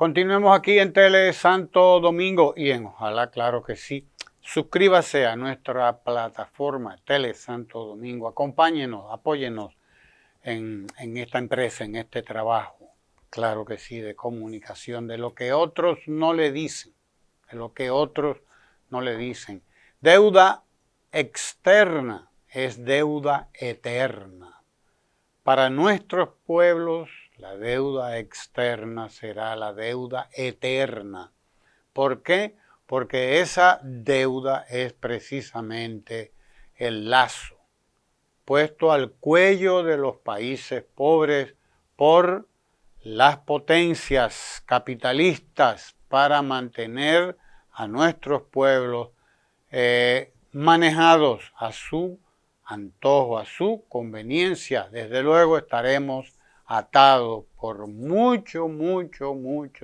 Continuemos aquí en Tele Santo Domingo y en Ojalá, claro que sí. Suscríbase a nuestra plataforma Tele Santo Domingo. Acompáñenos, apóyenos en esta empresa, en este trabajo. Claro que sí, de comunicación, de lo que otros no le dicen. De lo que otros no le dicen. Deuda externa es deuda eterna. Para nuestros pueblos, la deuda externa será la deuda eterna. ¿Por qué? Porque esa deuda es precisamente el lazo puesto al cuello de los países pobres por las potencias capitalistas para mantener a nuestros pueblos manejados a su antojo, a su conveniencia. Desde luego estaremos atados por mucho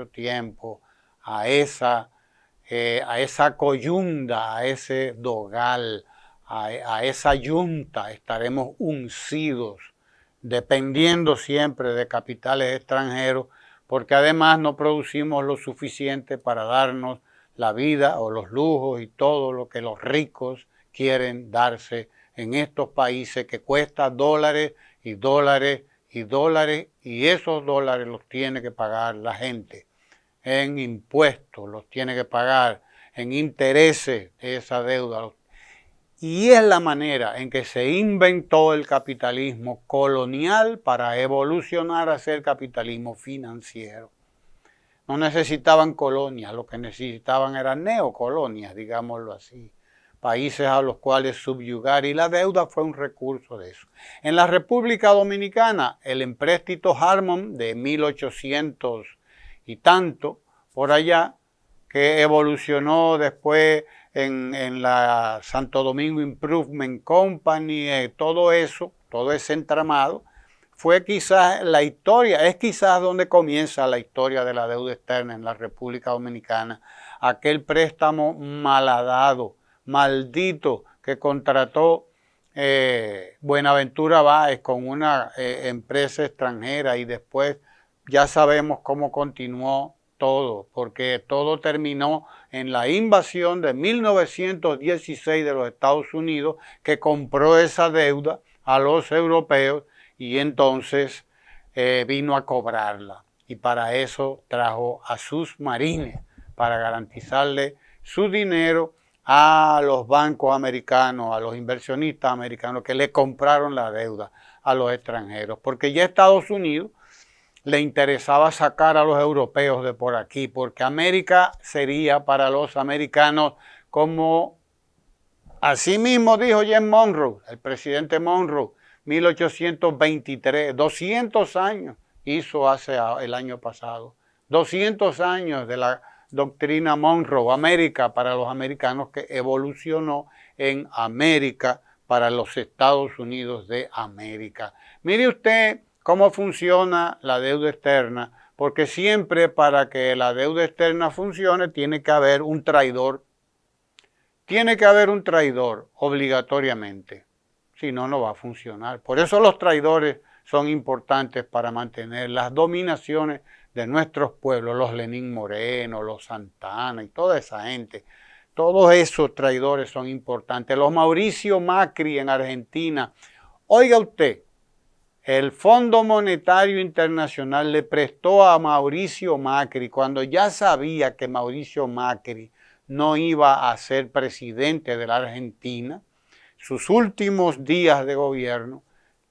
tiempo a esa coyunda, a ese dogal, a esa yunta. Estaremos uncidos, dependiendo siempre de capitales extranjeros, porque además no producimos lo suficiente para darnos la vida o los lujos y todo lo que los ricos quieren darse en estos países, que cuesta dólares y dólares y dólares, y esos dólares los tiene que pagar la gente en impuestos, los tiene que pagar en intereses de esa deuda. Y es la manera en que se inventó el capitalismo colonial para evolucionar a ser capitalismo financiero. No necesitaban colonias, lo que necesitaban eran neocolonias, digámoslo así, países a los cuales subyugar, y la deuda fue un recurso de eso. En la República Dominicana, el empréstito Harmon de 1800 y tanto, por allá, que evolucionó después en la Santo Domingo Improvement Company, todo eso, todo ese entramado, fue quizás la historia, es quizás donde comienza la historia de la deuda externa en la República Dominicana, aquel préstamo malhadado, maldito, que contrató Buenaventura Báez con una empresa extranjera, y después ya sabemos cómo continuó todo, porque todo terminó en la invasión de 1916 de los Estados Unidos, que compró esa deuda a los europeos y entonces vino a cobrarla. Y para eso trajo a sus marines, para garantizarle su dinero a los bancos americanos, a los inversionistas americanos que le compraron la deuda a los extranjeros, porque ya Estados Unidos le interesaba sacar a los europeos de por aquí, porque América sería para los americanos como, así mismo dijo James Monroe, el presidente Monroe, 1823, 200 años hizo el año pasado, 200 años de la doctrina Monroe, América para los americanos, que evolucionó en América para los Estados Unidos de América. Mire usted cómo funciona la deuda externa, porque siempre para que la deuda externa funcione tiene que haber un traidor. Tiene que haber un traidor obligatoriamente, si no, no va a funcionar. Por eso los traidores son importantes para mantener las dominaciones de nuestros pueblos, los Lenín Moreno, los Santana y toda esa gente. Todos esos traidores son importantes. Los Mauricio Macri en Argentina. Oiga usted, el Fondo Monetario Internacional le prestó a Mauricio Macri, cuando ya sabía que Mauricio Macri no iba a ser presidente de la Argentina, sus últimos días de gobierno,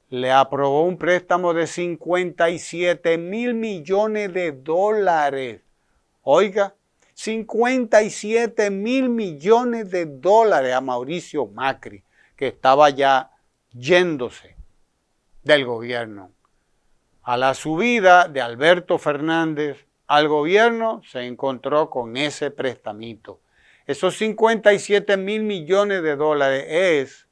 le aprobó un préstamo de 57.000 millones de dólares. Oiga, 57.000 millones de dólares a Mauricio Macri, que estaba ya yéndose del gobierno. A la subida de Alberto Fernández al gobierno se encontró con ese prestamito. Esos 57.000 millones de dólares es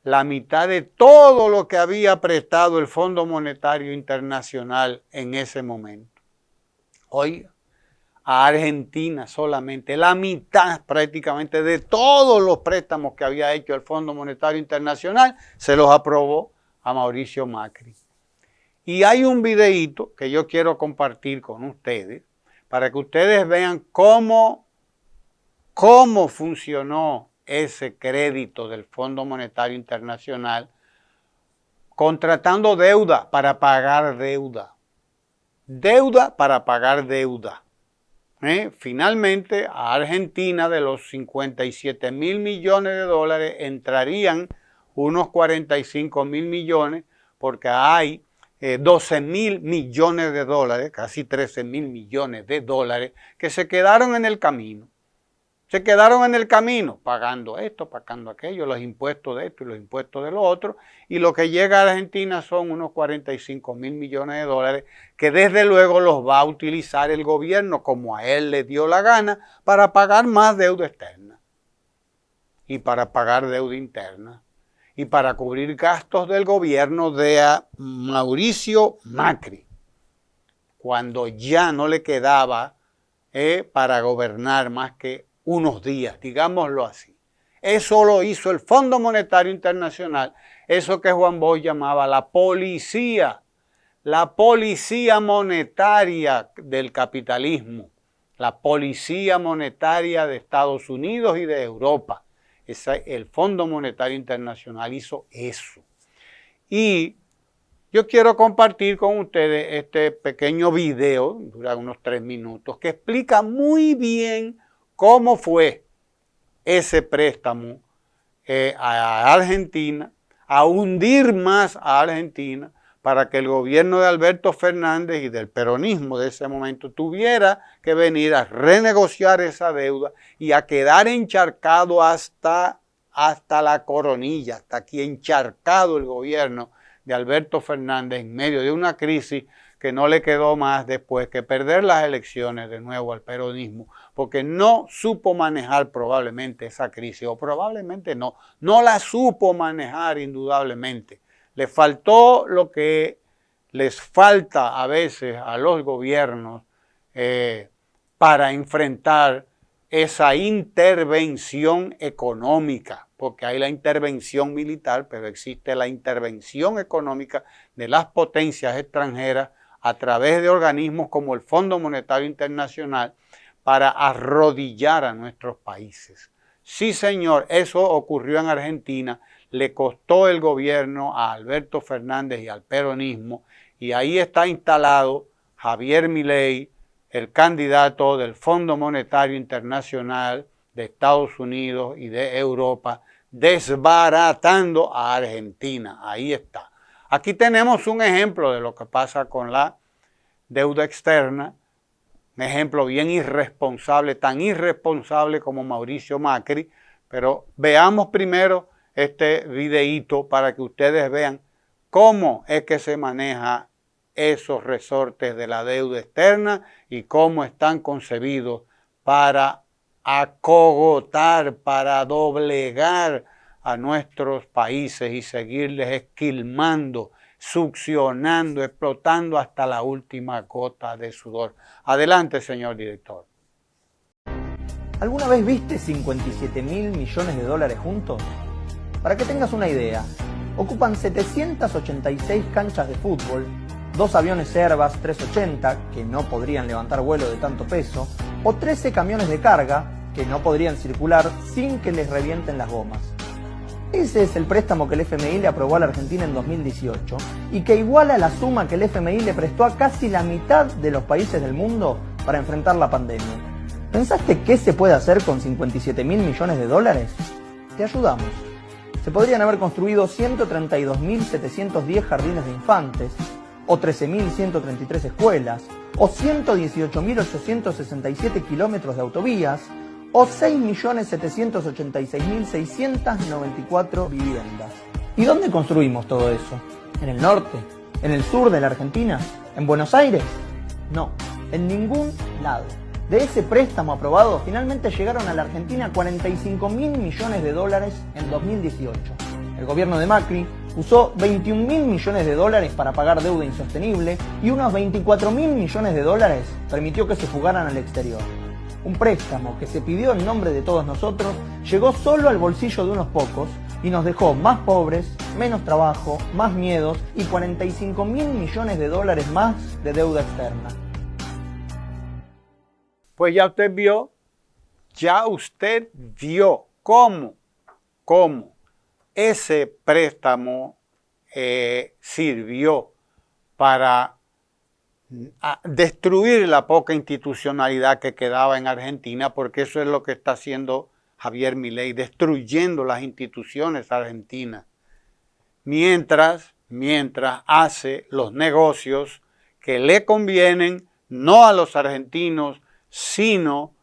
la mitad de todo lo que había prestado el Fondo Monetario Internacional en ese momento. Oiga, a Argentina solamente la mitad prácticamente de todos los préstamos que había hecho el Fondo Monetario Internacional se los aprobó a Mauricio Macri. Y hay un videíto que yo quiero compartir con ustedes para que ustedes vean cómo funcionó ese crédito del Fondo Monetario Internacional, contratando deuda para pagar deuda. Deuda para pagar deuda. Finalmente, a Argentina, de los 57 mil millones de dólares, entrarían unos 45 mil millones, porque hay 12 mil millones de dólares, casi 13 mil millones de dólares, que se quedaron en el camino. Se quedaron en el camino, pagando esto, pagando aquello, los impuestos de esto y los impuestos de lo otro, y lo que llega a Argentina son unos 45 mil millones de dólares, que desde luego los va a utilizar el gobierno como a él le dio la gana, para pagar más deuda externa, y para pagar deuda interna, y para cubrir gastos del gobierno de Mauricio Macri, cuando ya no le quedaba para gobernar más que unos días, digámoslo así. Eso lo hizo el Fondo Monetario Internacional, eso que Juan Bosch llamaba la policía monetaria del capitalismo, la policía monetaria de Estados Unidos y de Europa. El Fondo Monetario Internacional hizo eso. Y yo quiero compartir con ustedes este pequeño video, dura unos 3 minutos, que explica muy bien cómo fue ese préstamo a Argentina, a hundir más a Argentina, para que el gobierno de Alberto Fernández y del peronismo de ese momento tuviera que venir a renegociar esa deuda y a quedar encharcado hasta la coronilla, hasta aquí encharcado el gobierno de Alberto Fernández en medio de una crisis que no le quedó más después que perder las elecciones de nuevo al peronismo, porque no supo manejar probablemente esa crisis, o probablemente no la supo manejar indudablemente. Le faltó lo que les falta a veces a los gobiernos para enfrentar esa intervención económica, porque hay la intervención militar, pero existe la intervención económica de las potencias extranjeras a través de organismos como el Fondo Monetario Internacional para arrodillar a nuestros países. Sí, señor, eso ocurrió en Argentina, le costó el gobierno a Alberto Fernández y al peronismo, y ahí está instalado Javier Milei, el candidato del Fondo Monetario Internacional de Estados Unidos y de Europa, desbaratando a Argentina. Ahí está. Aquí tenemos un ejemplo de lo que pasa con la deuda externa, un ejemplo bien irresponsable, tan irresponsable como Mauricio Macri, pero veamos primero este videíto para que ustedes vean cómo es que se maneja esos resortes de la deuda externa y cómo están concebidos para acogotar, para doblegar a nuestros países y seguirles esquilmando, succionando, explotando hasta la última gota de sudor. Adelante, señor director. ¿Alguna vez viste 57 mil millones de dólares juntos? Para que tengas una idea, ocupan 786 canchas de fútbol, 2 aviones Airbus 380 que no podrían levantar vuelo de tanto peso, o 13 camiones de carga que no podrían circular sin que les revienten las gomas. Ese es el préstamo que el FMI le aprobó a la Argentina en 2018 y que iguala la suma que el FMI le prestó a casi la mitad de los países del mundo para enfrentar la pandemia. ¿Pensaste qué se puede hacer con 57 mil millones de dólares? Te ayudamos. Se podrían haber construido 132.710 jardines de infantes, o 13.133 escuelas, o 118.867 kilómetros de autovías, o 6.786.694 viviendas. ¿Y dónde construimos todo eso? ¿En el norte? ¿En el sur de la Argentina? ¿En Buenos Aires? No, en ningún lado. De ese préstamo aprobado, finalmente llegaron a la Argentina 45.000 millones de dólares en 2018. El gobierno de Macri usó 21.000 millones de dólares para pagar deuda insostenible y unos 24.000 millones de dólares permitió que se fugaran al exterior. Un préstamo que se pidió en nombre de todos nosotros llegó solo al bolsillo de unos pocos y nos dejó más pobres, menos trabajo, más miedos y 45.000 millones de dólares más de deuda externa. Pues ya usted vio cómo ese préstamo sirvió para destruir la poca institucionalidad que quedaba en Argentina, porque eso es lo que está haciendo Javier Milei, destruyendo las instituciones argentinas, mientras hace los negocios que le convienen no a los argentinos, sino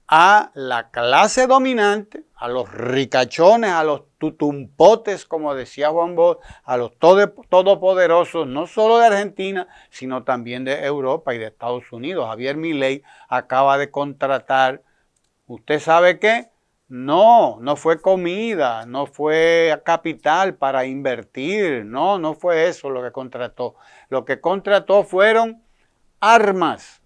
a la clase dominante, a los ricachones, a los tutumpotes, como decía Juan Bosch, a los todopoderosos, no solo de Argentina, sino también de Europa y de Estados Unidos. Javier Milei acaba de contratar, ¿usted sabe qué? No fue comida, no fue capital para invertir, no fue eso lo que contrató. Lo que contrató fueron armas.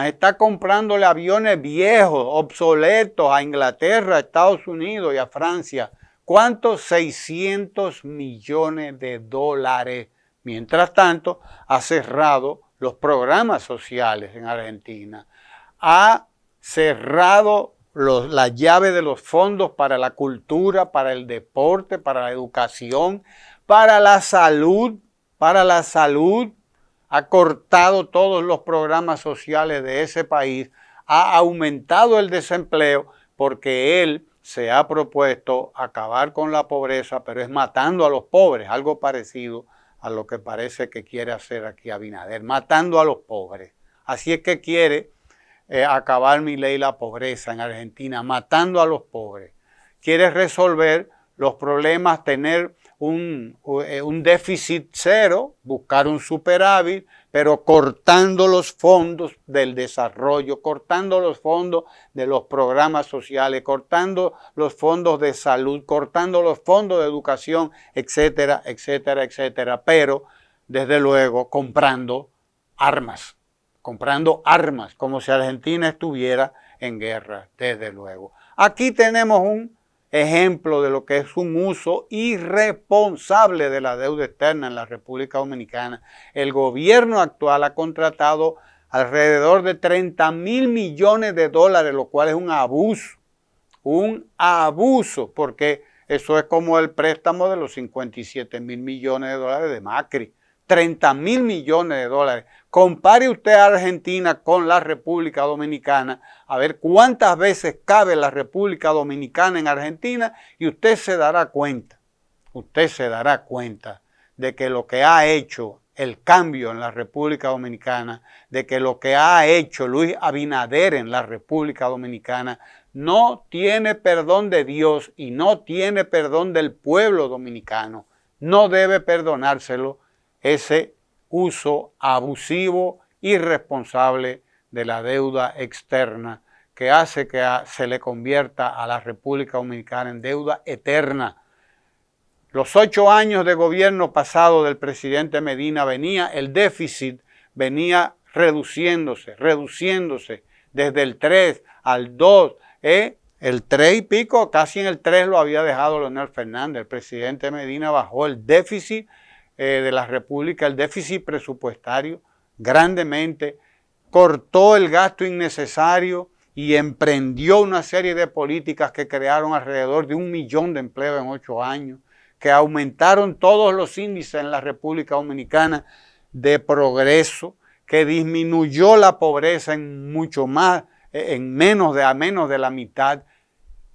Está comprándole aviones viejos, obsoletos a Inglaterra, a Estados Unidos y a Francia. ¿Cuántos? 600 millones de dólares. Mientras tanto, ha cerrado los programas sociales en Argentina. Ha cerrado la llave de los fondos para la cultura, para el deporte, para la educación, para la salud. Ha cortado todos los programas sociales de ese país, ha aumentado el desempleo porque él se ha propuesto acabar con la pobreza, pero es matando a los pobres, algo parecido a lo que parece que quiere hacer aquí Abinader, matando a los pobres. Así es que quiere acabar Milei la pobreza en Argentina, matando a los pobres. Quiere resolver los problemas, tener un déficit cero, buscar un superávit, pero cortando los fondos del desarrollo, cortando los fondos de los programas sociales, cortando los fondos de salud, cortando los fondos de educación, etcétera, etcétera, etcétera. Pero, desde luego, comprando armas, como si Argentina estuviera en guerra, desde luego. Aquí tenemos un ejemplo de lo que es un uso irresponsable de la deuda externa en la República Dominicana. El gobierno actual ha contratado alrededor de 30.000 millones de dólares, lo cual es un abuso, porque eso es como el préstamo de los 57.000 millones de dólares de Macri. 30.000 millones de dólares. Compare usted a Argentina con la República Dominicana, a ver cuántas veces cabe la República Dominicana en Argentina y usted se dará cuenta de que lo que ha hecho el cambio en la República Dominicana, de que lo que ha hecho Luis Abinader en la República Dominicana no tiene perdón de Dios y no tiene perdón del pueblo dominicano. No debe perdonárselo ese uso abusivo, irresponsable de la deuda externa que hace que se le convierta a la República Dominicana en deuda eterna. Los 8 años de gobierno pasado del presidente Medina el déficit venía reduciéndose desde el 3 al 2, el 3 y pico, casi en el 3 lo había dejado Leonel Fernández. El presidente Medina bajó el déficit de la República, el déficit presupuestario grandemente, cortó el gasto innecesario y emprendió una serie de políticas que crearon alrededor de 1 millón de empleos en 8 años, que aumentaron todos los índices en la República Dominicana de progreso, que disminuyó la pobreza en mucho más, en menos de la mitad,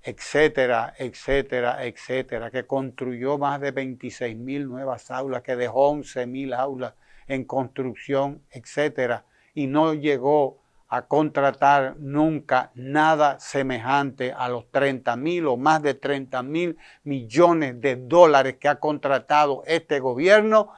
etcétera, etcétera, etcétera, que construyó más de 26.000 nuevas aulas, que dejó 11.000 aulas en construcción, etcétera, y no llegó a contratar nunca nada semejante a los 30.000 o más de 30.000 millones de dólares que ha contratado este gobierno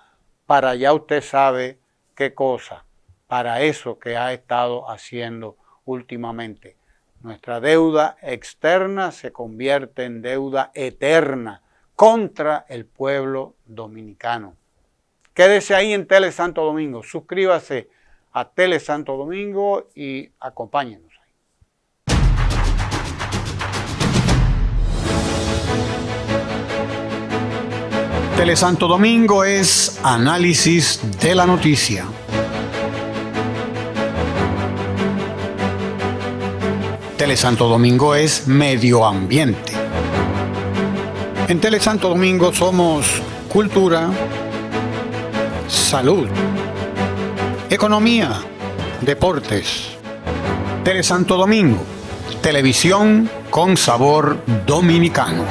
para ya usted sabe qué cosa, para eso que ha estado haciendo últimamente. Nuestra deuda externa se convierte en deuda eterna contra el pueblo dominicano. Quédese ahí en Tele Santo Domingo, suscríbase a Tele Santo Domingo y acompáñenos ahí. Tele Santo Domingo es análisis de la noticia. Telesanto Domingo es medio ambiente. En Telesanto Domingo somos cultura, salud, economía, deportes. Telesanto Domingo, televisión con sabor dominicano.